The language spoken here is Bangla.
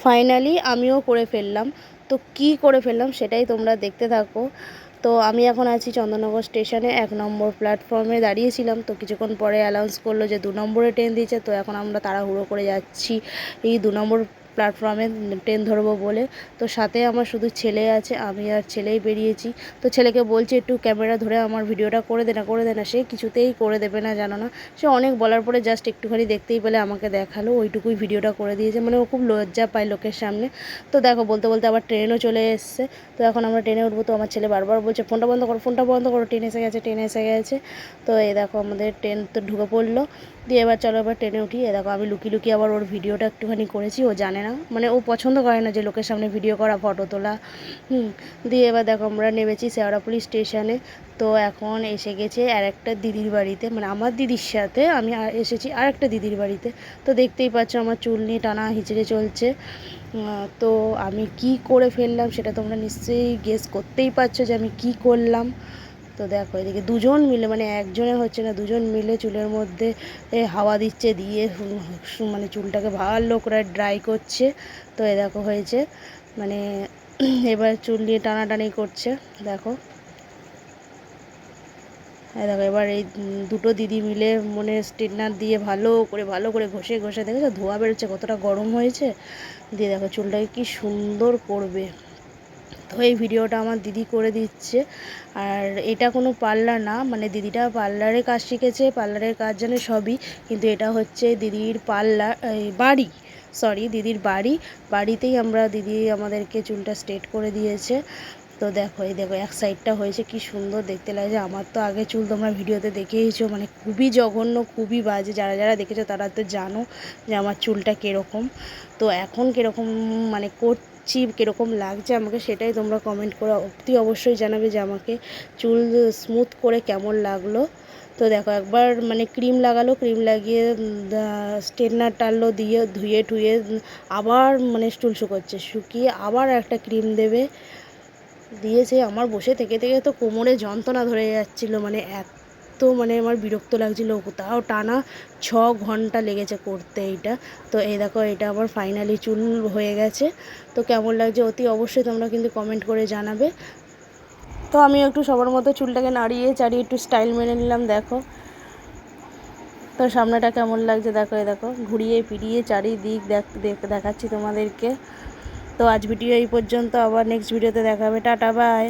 ফাইনালি আমিও করে ফেললাম। তো কি করে ফেললাম সেটাই তোমরা দেখতে থাকো। তো আমি এখন আছি চন্দননগর স্টেশনে 1 নম্বর প্ল্যাটফর্মে দাঁড়িয়েছিলাম। তো কিছুক্ষণ পরে অ্যানাউন্স করলো যে 2 নম্বরে ট্রেন দিয়েছে। তো এখন আমরা তাড়াহুড়ো করে যাচ্ছি এই 2 নম্বর প্ল্যাটফর্মে ট্রেন ধরবো বলে। তো সাথে আমার শুধু ছেলে আছে, আমি আর ছেলেই বেরিয়েছি। তো ছেলেকে বলছি একটু ক্যামেরা ধরে আমার ভিডিওটা করে দে না, সে কিছুতেই করে দেবে না, জানো না। সে অনেক বলার পরে জাস্ট একটুখানি দেখতেই পেলে আমাকে দেখালো, ওইটুকুই ভিডিওটা করে দিয়েছে। মানে ও খুব লজ্জা পায় লোকের সামনে। তো দেখো বলতে বলতে আবার ট্রেনও চলে এসছে। তো এখন আমরা ট্রেনে উঠবো। তো আমার ছেলে বারবার বলছে ফোনটা বন্ধ করো, ট্রেন এসে গেছে। তো এই দেখো আমাদের ট্রেন তো ঢুকে পড়লো। দিয়ে এবার চলো এবার ট্রেনে উঠি। দেখো আমি লুকিয়ে আবার ওর ভিডিওটা একটুখানি করেছি, ও জানে না, মানে ও পছন্দ করে না যে লোকের সামনে ভিডিও করা, ফটো তোলা। দিয়ে এবার দেখো আমরা নেমেছি শেওড়াফুলি স্টেশনে। তো এখন এসে গেছে আর একটা দিদির বাড়িতে, মানে আমার দিদির সাথে আমি এসেছি আর একটা দিদির বাড়িতে। তো দেখতেই পাচ্ছ আমার চুল নিয়ে টানা হিচড়ে চলছে। তো আমি কি করে ফেললাম সেটা তোমরা নিশ্চয়ই গেস করতেই পারছো যে আমি কি করলাম। তো দেখো এদিকে দুজন মিলে, মানে একজনে হচ্ছে না, দুজন মিলে চুলের মধ্যে হাওয়া দিচ্ছে, দিয়ে মানে চুলটাকে ভালো করে ড্রাই করছে। তো এ দেখো হয়েছে, মানে এবার চুল নিয়ে টানাটানি করছে। দেখো দেখো এবার এই দুটো দিদি মিলে মনে স্ট্রেটনার দিয়ে ভালো করে ঘষে দেখেছো ধোয়া বেরোচ্ছে, কতটা গরম হয়েছে। দিয়ে দেখো চুলটাকে কি সুন্দর করবে। তো এই ভিডিওটা আমার দিদি করে দিচ্ছে। আর এটা কোনো পার্লার না, মানে দিদিটা পার্লারে কাজ শিখেছে, পার্লারের কাজ জানে সবই, কিন্তু এটা হচ্ছে দিদির পার্লার বাড়ি, দিদির বাড়িতেই দিদি আমাদেরকে চুলটা স্ট্রেট করে দিয়েছে। তো দেখো এই দেখো এক সাইডটা হয়েছে, কি সুন্দর দেখতে লাগছে। আমার তো আগে চুল তোমরা ভিডিওতে দেখেইছো, মানে খুবই জঘন্য, খুবই বাজে। যারা দেখেছো তারা তো জানো যে আমার চুলটা কীরকম। তো এখন কীরকম মানে করছি, কীরকম লাগছে আমাকে, সেটাই তোমরা কমেন্ট করে অতি অবশ্যই জানাবে যে আমাকে চুল স্মুথ করে কেমন লাগলো। তো দেখো একবার মানে ক্রিম লাগালো, ক্রিম লাগিয়ে স্ট্রেটনার টানলো, দিয়ে ধুয়ে টুয়ে আবার মানে চুল শুকিয়ে আবার একটা ক্রিম দিয়েছে। আমার বসে থেকে তো কোমরে যন্ত্রণা ধরে যাচ্ছিলো, মানে এত মানে আমার বিরক্ত লাগছিলো। তাও টানা 6 ঘন্টা লেগেছে করতে এইটা। তো এই দেখো এটা আমার ফাইনালি চুল হয়ে গেছে। তো কেমন লাগছে অতি অবশ্যই তোমরা কিন্তু কমেন্ট করে জানাবে। তো আমি একটু সবার মতো চুলটাকে নাড়িয়ে চাড়িয়ে একটু স্টাইল মেনে নিলাম। দেখো তো সামনেটা কেমন লাগছে, দেখো দেখো ঘুরিয়ে ফিরিয়ে চারিদিক দেখাচ্ছি তোমাদেরকে। তো আজ ভিডিও এই পর্যন্ত, আবার নেক্সট ভিডিওতে দেখা হবে। Tata bye.